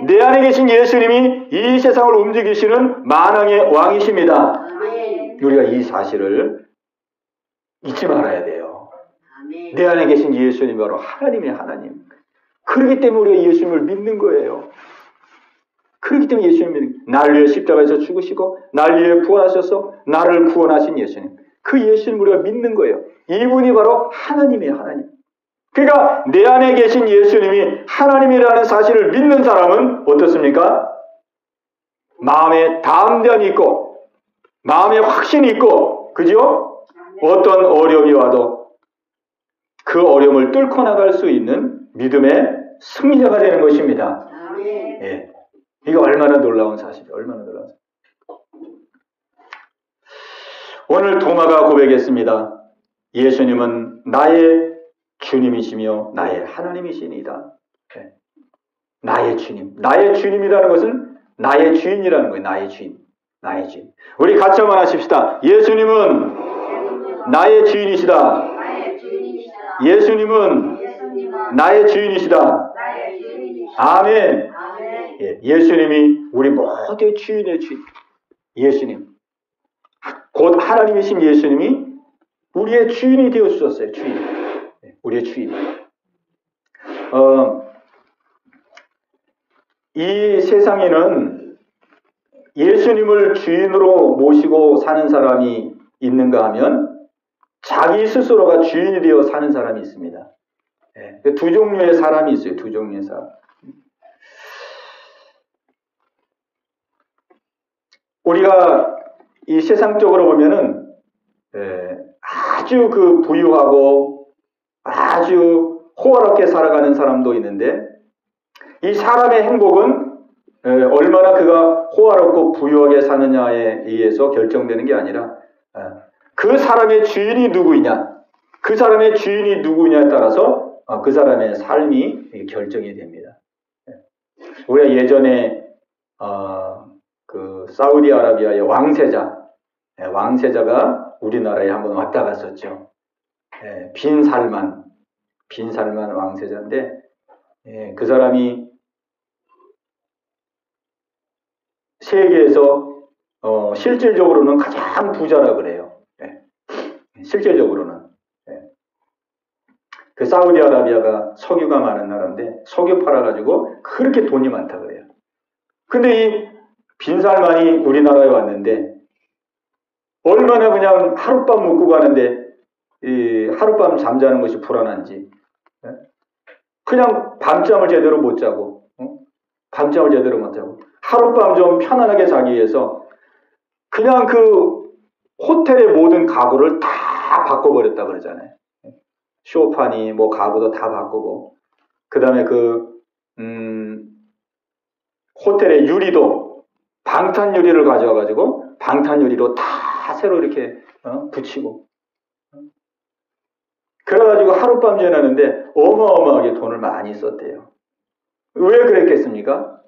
내 안에 계신 예수님이 이 세상을 움직이시는 만왕의 왕이십니다. 우리가 이 사실을 잊지 말아야 돼요. 내 안에 계신 예수님이 바로 하나님의 하나님. 그렇기 때문에 우리가 예수님을 믿는 거예요. 그렇기 때문에 예수님을 믿는 거예요. 날 위해 십자가에서 죽으시고 날 위해 부활하셔서 나를 구원하신 예수님. 그 예수님을 우리가 믿는 거예요. 이분이 바로 하나님이에요. 하나님. 그러니까 내 안에 계신 예수님이 하나님이라는 사실을 믿는 사람은 어떻습니까? 마음에 담대함이 있고 마음에 확신이 있고 그죠? 어떤 어려움이 와도 그 어려움을 뚫고 나갈 수 있는 믿음의 승리자가 되는 것입니다. 예. 이거 얼마나 놀라운 사실이에요. 얼마나 놀라운 사실. 오늘 도마가 고백했습니다. 예수님은 나의 주님이시며 나의 하나님이시니이다. 네. 나의 주님. 나의 주님이라는 것은 나의 주인이라는 거예요. 나의 주인. 나의 주인. 우리 같이 한번 하십시다. 예수님은 나의 주인이시다. 예수님은 나의 주인이시다. 아멘. 예, 예수님이 우리 모두의 주인의 주인. 예수님. 곧 하나님이신 예수님이 우리의 주인이 되어 주셨어요. 주인. 우리의 주인. 이 세상에는 예수님을 주인으로 모시고 사는 사람이 있는가 하면 자기 스스로가 주인이 되어 사는 사람이 있습니다. 두 종류의 사람이 있어요. 두 종류의 사람. 우리가 이 세상적으로 보면은 아주 그 부유하고 아주 호화롭게 살아가는 사람도 있는데 이 사람의 행복은 얼마나 그가 호화롭고 부유하게 사느냐에 의해서 결정되는 게 아니라 그 사람의 주인이 누구이냐, 그 사람의 주인이 누구냐에 따라서 그 사람의 삶이 결정이 됩니다. 우리가 예전에 그 사우디아라비아의 왕세자가 우리나라에 한번 왔다 갔었죠. 빈살만 왕세자인데 그 사람이 세계에서 실질적으로는 가장 부자라 그래요. 실질적으로는 그 사우디아라비아가 석유가 많은 나라인데 석유 팔아가지고 그렇게 돈이 많다 그래요. 근데 이 빈살만이 우리나라에 왔는데 얼마나 그냥 하룻밤 묵고 가는데 이 하룻밤 잠자는 것이 불안한지, 그냥 밤잠을 제대로 못 자고, 밤잠을 제대로 못 자고 하룻밤 좀 편안하게 자기 위해서 그냥 그 호텔의 모든 가구를 다 바꿔버렸다 그러잖아요. 쇼파니 뭐 가구도 다 바꾸고, 그 다음에 호텔의 유리도 방탄 유리를 가져와가지고 방탄 유리로 다 새로 이렇게 붙이고, 그래가지고 하룻밤 지내는데 어마어마하게 돈을 많이 썼대요. 왜 그랬겠습니까?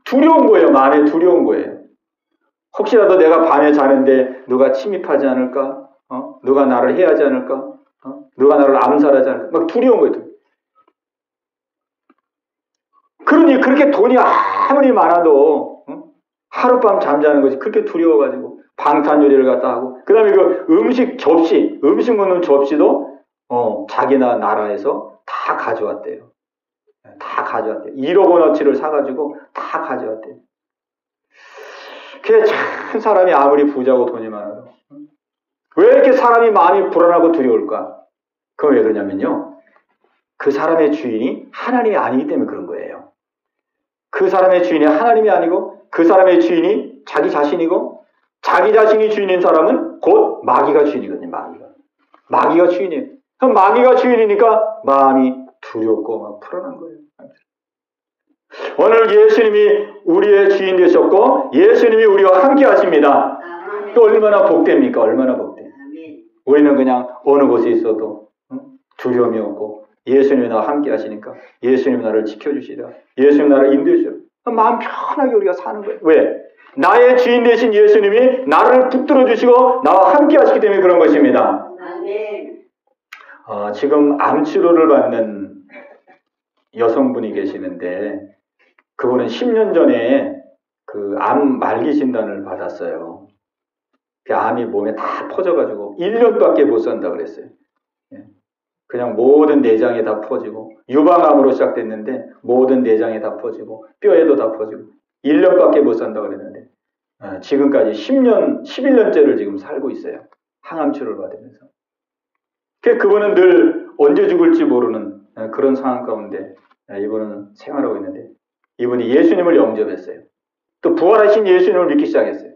두려운 거예요. 마음에 두려운 거예요. 혹시라도 내가 밤에 자는데 누가 침입하지 않을까? 누가 나를 해하지 않을까? 누가 나를 암살하지 않을까? 막 두려운 거예요. 그러니 그렇게 돈이 아무리 많아도 하룻밤 잠자는 것이 그렇게 두려워가지고 방탄 요리를 갖다 하고, 그 다음에 그 음식 먹는 접시도 자기나 나라에서 다 가져왔대요. 다 가져왔대요. 1억 원어치를 사가지고 다 가져왔대요. 그게 참 사람이 아무리 부자고 돈이 많아도 왜 이렇게 사람이 마음이 불안하고 두려울까? 그건 왜 그러냐면요, 그 사람의 주인이 하나님이 아니기 때문에 그런 거예요. 그 사람의 주인이 하나님이 아니고 그 사람의 주인이 자기 자신이고, 자기 자신이 주인인 사람은 곧 마귀가 주인이거든요. 마귀가 주인이에요. 그럼 마귀가 주인이니까 마음이 두렵고 막 불안한 거예요. 오늘 예수님이 우리의 주인 되셨고 예수님이 우리와 함께 하십니다. 또 얼마나 복됩니까? 얼마나 복돼. 우리는 그냥 어느 곳에 있어도 두려움이 없고 예수님이 나와 함께 하시니까 예수님이 나를 지켜주시라, 예수님이 나를 인도해 주시라, 마음 편하게 우리가 사는 거예요. 왜? 나의 주인 되신 예수님이 나를 붙들어 주시고 나와 함께 하시기 때문에 그런 것입니다. 지금 암 치료를 받는 여성분이 계시는데, 그분은 10년 전에 그 암 말기 진단을 받았어요. 그 암이 몸에 다 퍼져가지고 1년밖에 못 산다 그랬어요. 그냥 모든 내장에 다 퍼지고, 유방암으로 시작됐는데 모든 내장에 다 퍼지고 뼈에도 다 퍼지고 1년밖에 못 산다 그랬는데 지금까지 11년째를 지금 살고 있어요. 항암 치료를 받으면서. 그분은 늘 언제 죽을지 모르는 그런 상황 가운데 이분은 생활하고 있는데, 이분이 예수님을 영접했어요. 또 부활하신 예수님을 믿기 시작했어요.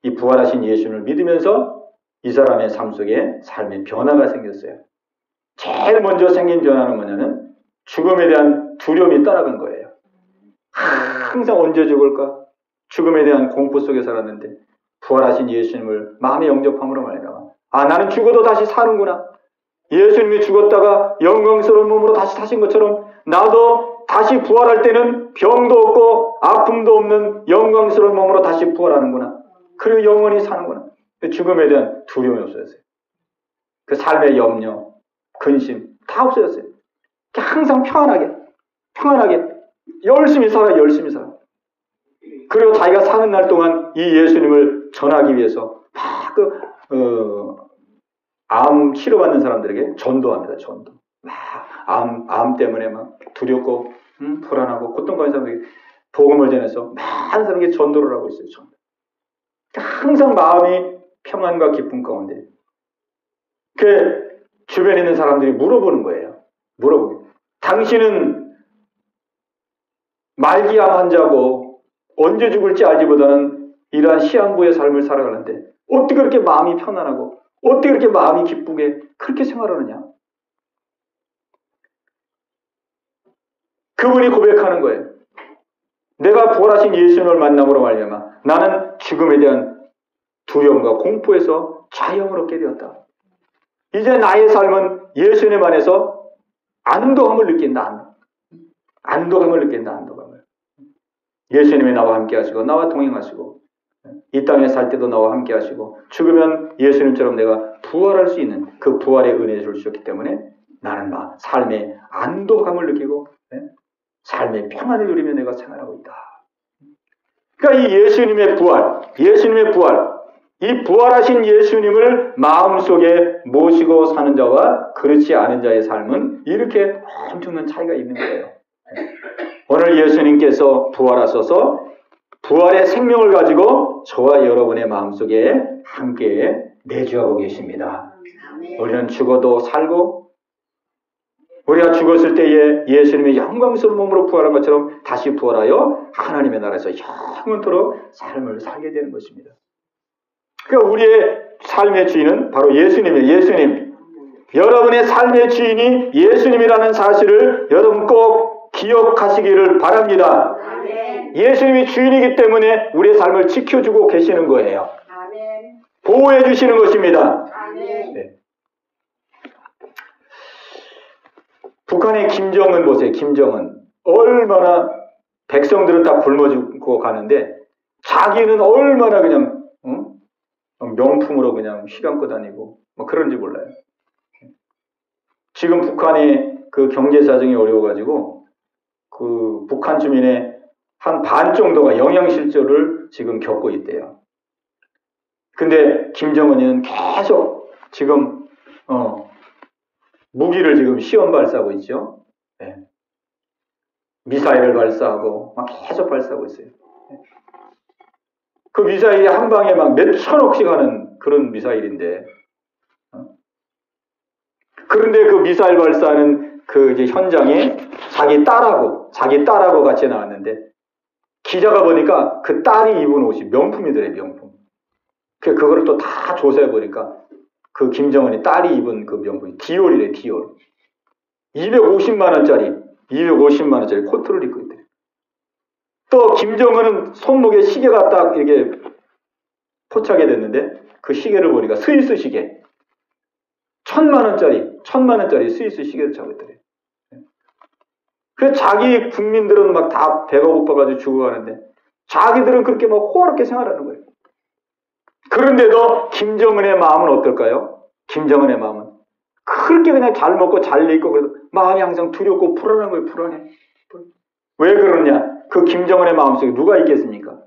이 부활하신 예수님을 믿으면서 이 사람의 삶 속에 삶의 변화가 생겼어요. 제일 먼저 생긴 변화는 뭐냐면 죽음에 대한 두려움이 떠나간 거예요. 항상 언제 죽을까? 죽음에 대한 공포 속에 살았는데 부활하신 예수님을 마음에 영접함으로 말미암아 나는 죽어도 다시 사는구나. 예수님이 죽었다가 영광스러운 몸으로 다시 사신 것처럼 나도 다시 부활할 때는 병도 없고 아픔도 없는 영광스러운 몸으로 다시 부활하는구나. 그리고 영원히 사는구나. 죽음에 대한 두려움이 없어졌어요. 그 삶의 염려, 근심 다 없어졌어요. 항상 편안하게 열심히 살아. 그리고 자기가 사는 날 동안 이 예수님을 전하기 위해서 암 치료받는 사람들에게 전도합니다. 전도. 암 때문에 막 두렵고 불안하고 고통받는 사람들에게 복음을 전해서 많은 사람에게 전도를 하고 있어요. 전도. 항상 마음이 평안과 기쁨 가운데. 그 주변에 있는 사람들이 물어보는 거예요. 당신은 말기암 환자고 언제 죽을지 알지보다는 이러한 시한부의 삶을 살아가는데 어떻게 그렇게 마음이 편안하고 어떻게 그렇게 마음이 기쁘게 그렇게 생활하느냐. 그분이 고백하는 거예요. 내가 부활하신 예수님을 만남으로 말미암아 나는 죽음에 대한 두려움과 공포에서 자유함을 얻게 되었다. 이제 나의 삶은 예수님 안에서 안도감을 느낀다. 안도감을. 예수님이 나와 함께 하시고 나와 동행하시고 이 땅에 살 때도 나와 함께 하시고 죽으면 예수님처럼 내가 부활할 수 있는 그 부활의 은혜를 주셨기 때문에 나는 삶의 안도감을 느끼고 삶의 평안을 누리며 내가 생활하고 있다. 그러니까 이 예수님의 부활, 이 부활하신 예수님을 마음속에 모시고 사는 자와 그렇지 않은 자의 삶은 이렇게 엄청난 차이가 있는 거예요. 오늘 예수님께서 부활하셔서 부활의 생명을 가지고 저와 여러분의 마음속에 함께 내주하고 계십니다. 우리는 죽어도 살고 우리가 죽었을 때에 예수님의 영광스러운 몸으로 부활한 것처럼 다시 부활하여 하나님의 나라에서 영원토록 삶을 살게 되는 것입니다. 그러니까 우리의 삶의 주인은 바로 예수님이에요. 예수님. 여러분의 삶의 주인이 예수님이라는 사실을 여러분 꼭 기억하시기를 바랍니다. 예수님이 주인이기 때문에 우리의 삶을 지켜주고 계시는 거예요. 보호해 주시는 것입니다. 네. 북한의 김정은 보세요. 김정은. 얼마나 백성들은 다 굶어 죽고 가는데 자기는 얼마나 그냥 명품으로 그냥 휘감고 다니고 뭐 그런지 몰라요. 지금 북한이 그 경제 사정이 어려워가지고 그 북한 주민의 한 반 정도가 영양실조를 지금 겪고 있대요. 근데 김정은이는 계속 지금 무기를 지금 시험 발사하고 있죠. 네. 미사일을 발사하고 막 계속 발사하고 있어요. 네. 그 미사일이 한 방에 막 몇천억씩 하는 그런 미사일인데, 그런데 그 미사일 발사하는 그 이제 현장에 자기 딸하고 같이 나왔는데, 기자가 보니까 그 딸이 입은 옷이 명품이더래, 명품. 그거를 또 다 조사해 보니까 그 김정은이 딸이 입은 그 명품이 디올이래, 디올. 250만 원짜리 코트를 입고 있대. 또 김정은은 손목에 시계가 딱 이렇게 포착이 됐는데 그 시계를 보니까 스위스 시계. 1,000만 원짜리 스위스 시계를 차고 있더래. 그래서 자기 국민들은 막 다 배가 고파가지고 죽어가는데 자기들은 그렇게 막 호화롭게 생활하는 거예요. 그런데도 김정은의 마음은 어떨까요? 김정은의 마음은 그렇게 그냥 잘 먹고 잘 입고 그래도 마음이 항상 두렵고 불안한 거예요. 불안해. 왜 그러냐? 그 김정은의 마음속에 누가 있겠습니까?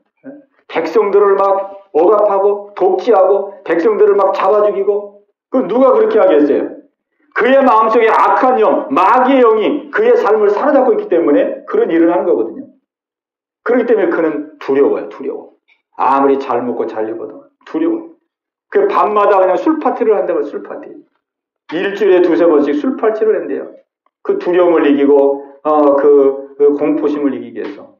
백성들을 막 억압하고 독지하고 백성들을 막 잡아 죽이고 그 누가 그렇게 하겠어요? 그의 마음속에 악한 영, 마귀의 영이 그의 삶을 사로잡고 있기 때문에 그런 일을 하는 거거든요. 그렇기 때문에 그는 두려워요. 두려워. 아무리 잘 먹고 잘 입어도 두려워요. 그 밤마다 그냥 술 파티를 한다고요. 술 파티. 일주일에 2-3번씩 술 파티를 한대요. 그 두려움을 이기고 그 공포심을 이기기 위해서.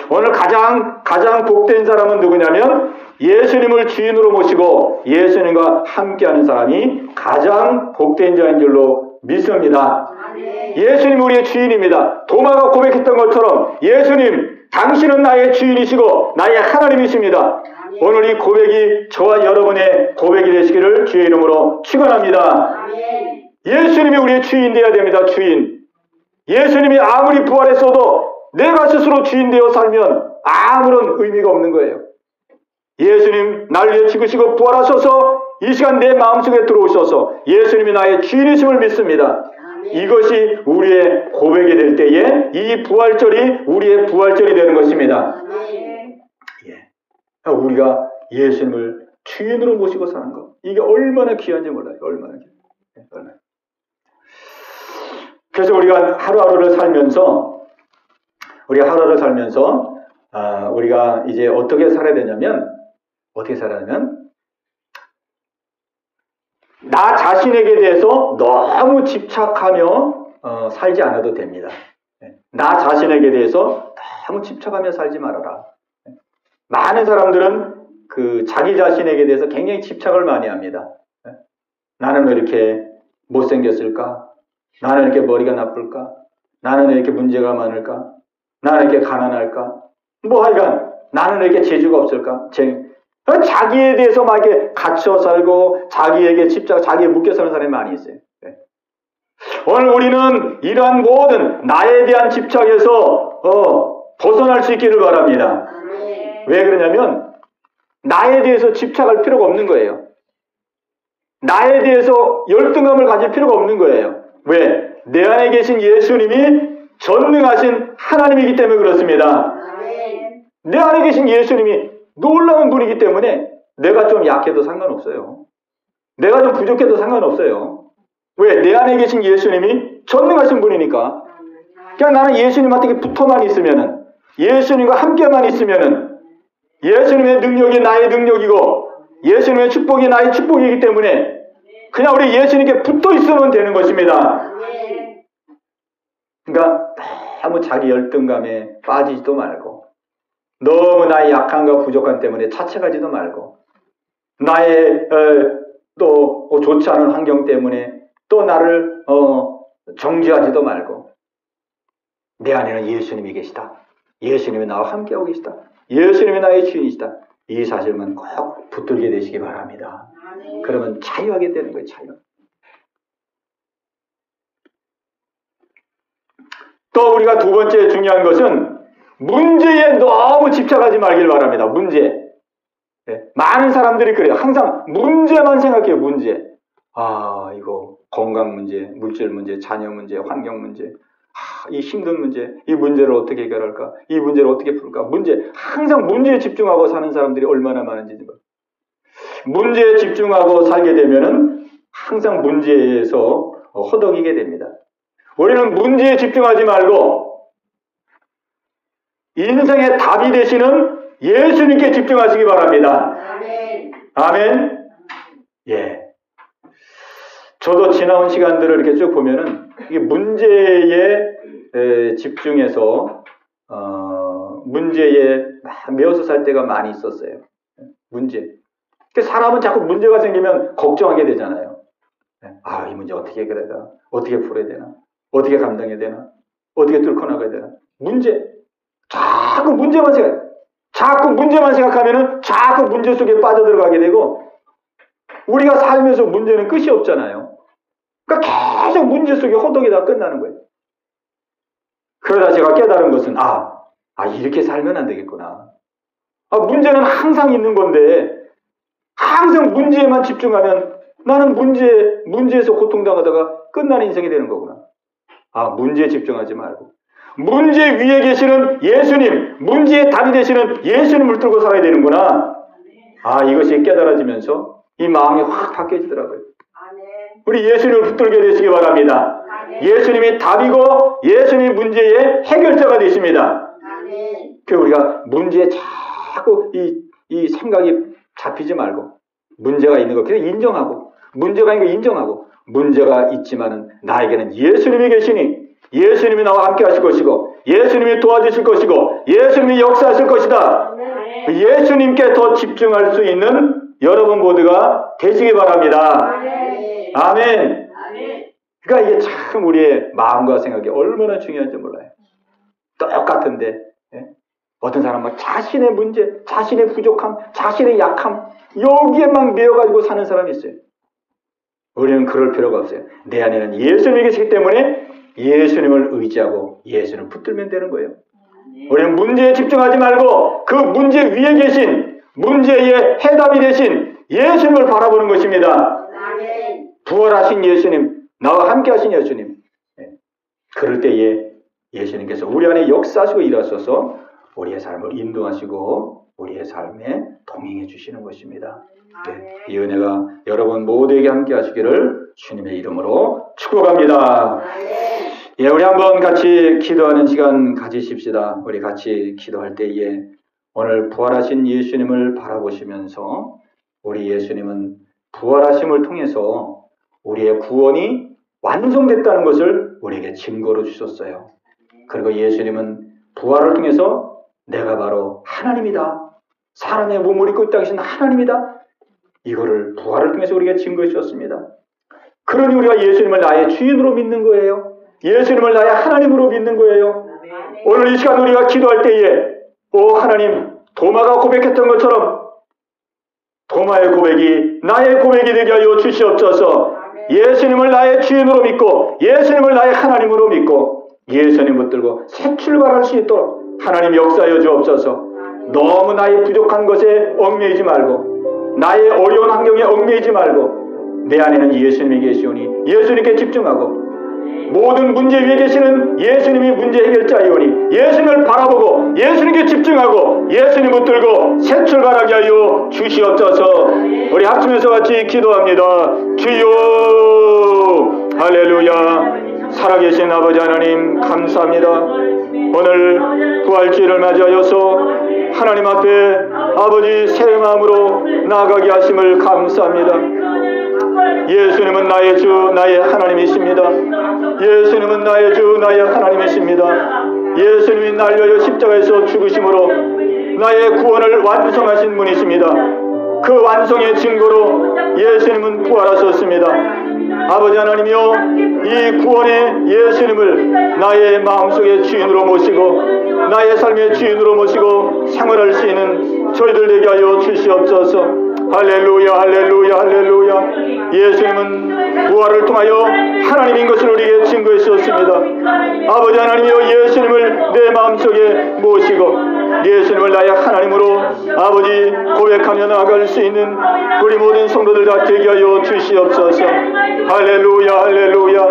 오늘 가장 복된 사람은 누구냐면 예수님을 주인으로 모시고 예수님과 함께하는 사람이 가장 복된 자인 줄로 믿습니다. 예수님 우리의 주인입니다. 도마가 고백했던 것처럼 예수님 당신은 나의 주인이시고 나의 하나님이십니다. 오늘 이 고백이 저와 여러분의 고백이 되시기를 주의 이름으로 축원합니다. 예수님이 우리의 주인 되어야 됩니다. 주인. 예수님이 아무리 부활했어도 내가 스스로 주인 되어 살면 아무런 의미가 없는 거예요. 예수님 날 위해 죽으시고 부활하셔서 이 시간 내 마음속에 들어오셔서 예수님이 나의 주인이심을 믿습니다. 이것이 우리의 고백이 될 때에 이 부활절이 우리의 부활절이 되는 것입니다. 예. 우리가 예수님을 주인으로 모시고 사는 것, 이게 얼마나 귀한지 몰라요. 얼마나 귀해요. 그래서 우리가 하루하루를 살면서 우리가 이제 어떻게 살아야 되냐면 나 자신에게 대해서 너무 집착하며 살지 않아도 됩니다. 나 자신에게 대해서 너무 집착하며 살지 말아라. 많은 사람들은 그 자기 자신에게 대해서 굉장히 집착을 많이 합니다. 나는 왜 이렇게 못생겼을까? 나는 이렇게 머리가 나쁠까? 나는 왜 이렇게 문제가 많을까? 나는 이렇게 가난할까? 뭐 하여간 나는 왜 이렇게 재주가 없을까? 자기에 대해서 막 이렇게 갇혀 살고 자기에게 집착, 자기에 묶여 사는 사람이 많이 있어요. 오늘 우리는 이러한 모든 나에 대한 집착에서 벗어날 수 있기를 바랍니다. 왜 그러냐면 나에 대해서 집착할 필요가 없는 거예요. 나에 대해서 열등감을 가질 필요가 없는 거예요. 왜? 내 안에 계신 예수님이 전능하신 하나님이기 때문에 그렇습니다. 내 안에 계신 예수님이 놀라운 분이기 때문에 내가 좀 약해도 상관없어요. 내가 좀 부족해도 상관없어요. 왜? 내 안에 계신 예수님이 전능하신 분이니까. 그냥 나는 예수님한테 붙어만 있으면은 예수님과 함께만 있으면은 예수님의 능력이 나의 능력이고 예수님의 축복이 나의 축복이기 때문에 그냥 우리 예수님께 붙어 있으면 되는 것입니다. 그러니까 너무 자기 열등감에 빠지지도 말고 너무 나의 약함과 부족함 때문에 자책하지도 말고 나의 또 좋지 않은 환경 때문에 또 나를 정죄하지도 말고 내 안에는 예수님이 계시다. 예수님이 나와 함께하고 계시다. 예수님이 나의 주인이시다. 이 사실만 꼭 붙들게 되시기 바랍니다. 그러면 자유하게 되는 거예요. 자유. 또 우리가 두 번째 중요한 것은 문제에 너무 집착하지 말길 바랍니다. 문제. 네. 많은 사람들이 그래요. 항상 문제만 생각해요. 문제. 이거 건강 문제, 물질 문제, 자녀 문제, 환경 문제. 이 힘든 문제, 이 문제를 어떻게 해결할까? 이 문제를 어떻게 풀까? 문제. 항상 문제에 집중하고 사는 사람들이 얼마나 많은지. 문제에 집중하고 살게 되면은 항상 문제에서 허덕이게 됩니다. 우리는 문제에 집중하지 말고 인생의 답이 되시는 예수님께 집중하시기 바랍니다.
아멘.
아멘. 예. 저도 지나온 시간들을 이렇게 쭉 보면은 이게 문제에 집중해서 문제에 매어서 살 때가 많이 있었어요. 문제. 사람은 자꾸 문제가 생기면 걱정하게 되잖아요. 이 문제 어떻게 해결해야 되나? 어떻게 풀어야 되나? 어떻게 감당해야 되나? 어떻게 뚫고 나가야 되나? 문제. 자꾸 문제만 생각하면은 자꾸 문제 속에 빠져들어가게 되고 우리가 살면서 문제는 끝이 없잖아요. 그러니까 계속 문제 속에 허덕이다 끝나는 거예요. 그러다 제가 깨달은 것은 이렇게 살면 안 되겠구나. 문제는 항상 있는 건데 항상 문제에만 집중하면 나는 문제에서 고통당하다가 끝나는 인생이 되는 거구나. 문제에 집중하지 말고 문제 위에 계시는 예수님, 문제의 답이 되시는 예수님을 들고 살아야 되는구나. 이것이 깨달아지면서 이 마음이 확 바뀌어지더라고요. 우리 예수님을 붙들게 되시기 바랍니다. 예수님이 답이고 예수님이 문제의 해결자가 되십니다. 그래서 우리가 문제에 자꾸 이 생각이 잡히지 말고 문제가 있는 거 그냥 인정하고 문제가 있는 거 인정하고 문제가 있지만은 나에게는 예수님이 계시니 예수님이 나와 함께 하실 것이고 예수님이 도와주실 것이고 예수님이 역사하실 것이다. 예수님께 더 집중할 수 있는 여러분 모두가 되시기 바랍니다. 아멘. 그러니까 이게 참 우리의 마음과 생각이 얼마나 중요한지 몰라요. 똑같은데 어떤 사람은 자신의 문제, 자신의 부족함, 자신의 약함 여기에만 매여가지고 사는 사람이 있어요. 우리는 그럴 필요가 없어요. 내 안에는 예수님이 계시기 때문에 예수님을 의지하고 예수님을 붙들면 되는 거예요. 우리는 문제에 집중하지 말고 그 문제 위에 계신 문제의 해답이 되신 예수님을 바라보는 것입니다. 부활하신 예수님, 나와 함께 하신 예수님. 그럴 때에 예수님께서 우리 안에 역사하시고 일하셔서 우리의 삶을 인도하시고 우리의 삶에 동행해 주시는 것입니다. 이 은혜가 여러분 모두에게 함께 하시기를 주님의 이름으로 축복합니다. 우리 한번 같이 기도하는 시간 가지십시다. 우리 같이 기도할 때에 오늘 부활하신 예수님을 바라보시면서 우리 예수님은 부활하심을 통해서 우리의 구원이 완성됐다는 것을 우리에게 증거로 주셨어요. 그리고 예수님은 부활을 통해서 내가 바로 하나님이다. 사람의 몸을 입고 있다 계신 하나님이다. 이거를 부활을 통해서 우리에게 증거해 주셨습니다. 그러니 우리가 예수님을 나의 주인으로 믿는 거예요. 예수님을 나의 하나님으로 믿는 거예요. 오늘 이 시간 우리가 기도할 때에 하나님, 도마가 고백했던 것처럼 도마의 고백이 나의 고백이 되게 하여 주시옵소서. 예수님을 나의 주인으로 믿고 예수님을 나의 하나님으로 믿고 예수님 붙들고 새 출발할 수 있도록 하나님 역사하여 주옵소서. 너무 나의 부족한 것에 얽매이지 말고 나의 어려운 환경에 얽매이지 말고 내 안에는 예수님이 계시오니 예수님께 집중하고 모든 문제 위에 계시는 예수님이 문제 해결자이오니 예수님을 바라보고 예수님께 집중하고 예수님 붙들고 새 출발하게 하여 주시옵소서. 우리 합치면서 같이 기도합니다. 주여 할렐루야. 살아계신 아버지 하나님 감사합니다. 오늘 부활주의를 맞이하여서 하나님 앞에 아버지 새 마음으로 나아가게 하심을 감사합니다. 예수님은 나의 주, 나의 하나님이십니다. 예수님은 나의 주, 나의 하나님이십니다. 예수님이 날 위하여 십자가에서 죽으심으로 나의 구원을 완성하신 분이십니다. 그 완성의 증거로 예수님은 부활하셨습니다. 아버지 하나님이여, 이 구원의 예수님을 나의 마음속의 주인으로 모시고 나의 삶의 주인으로 모시고 생활할 수 있는 저희들 되게 하여 주시옵소서. 할렐루야, 할렐루야, 할렐루야. 예수님은 부활을 통하여 하나님인 것을 우리에게 증거해 주셨습니다. 아버지 하나님이여, 예수님을 내 마음속에 모시고 예수님을 나의 하나님으로 아버지 고백하며 나아갈 수 있는 우리 모든 성도들 다 되게 하여 주시옵소서. 할렐루야, 할렐루야.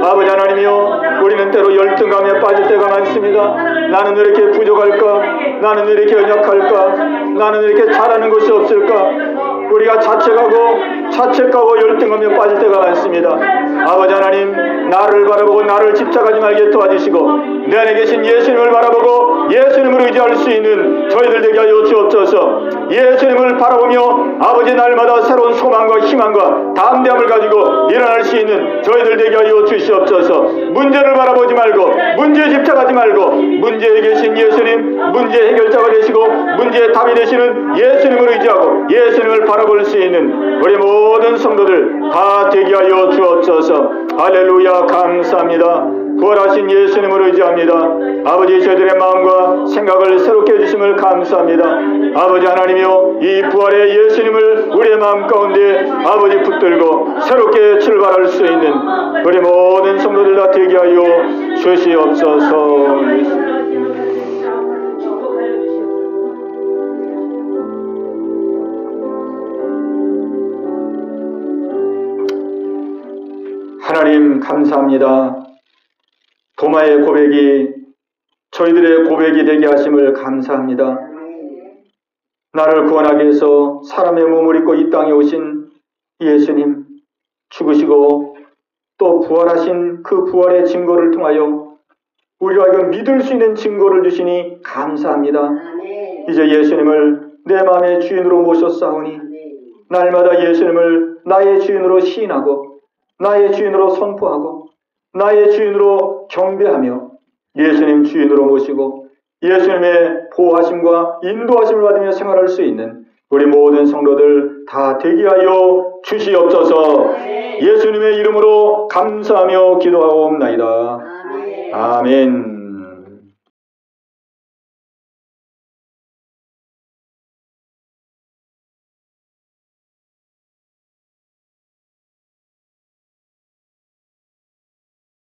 아버지 하나님이여, 우리는 때로 열등감에 빠질 때가 많습니다. 나는 왜 이렇게 부족할까? 나는 왜 이렇게 연약할까? 나는 왜 이렇게 잘하는 것이 없을까? 우리가 자책하고 열등감에 빠질 때가 많습니다. 아버지 하나님, 나를 바라보고 나를 집착하지 말게 도와주시고 내 안에 계신 예수님을 바라보고 예수님을 의지할 수 있는 저희들 되게 하여 주옵소서. 예수님을 바라보며 아버지 날마다 새로운 소망과 희망과 담대함을 가지고 일어날 수 있는 저희들 되게 하여 주시옵소서. 문제를 바라보지 말고 문제에 집착하지 말고 문제에 계신 예수님, 문제 해결자가 되시고 문제의 답이 되시는 예수님을 의지하고 예수님을 바라볼 수 있는 우리 모든 성도들 다 되게 하여 주옵소서. 할렐루야, 감사합니다. 부활하신 예수님을 의지합니다. 아버지, 저희들의 마음과 생각을 새롭게 해주심을 감사합니다. 아버지 하나님이여, 이 부활의 예수님을 우리의 마음 가운데 아버지 붙들고 새롭게 출발할 수 있는 우리 모든 성도들 다 되게 하여 주시옵소서. 하나님 감사합니다. 도마의 고백이 저희들의 고백이 되게 하심을 감사합니다. 나를 구원하기 위해서 사람의 몸을 입고 이 땅에 오신 예수님, 죽으시고 또 부활하신 그 부활의 증거를 통하여 우리가 하여금 믿을 수 있는 증거를 주시니 감사합니다. 이제 예수님을 내 마음의 주인으로 모셨사오니 날마다 예수님을 나의 주인으로 시인하고 나의 주인으로 선포하고 나의 주인으로 경배하며 예수님 주인으로 모시고 예수님의 보호하심과 인도하심을 받으며 생활할 수 있는 우리 모든 성도들 다 되게 하여 주시옵소서. 예수님의 이름으로 감사하며 기도하옵나이다. 아멘.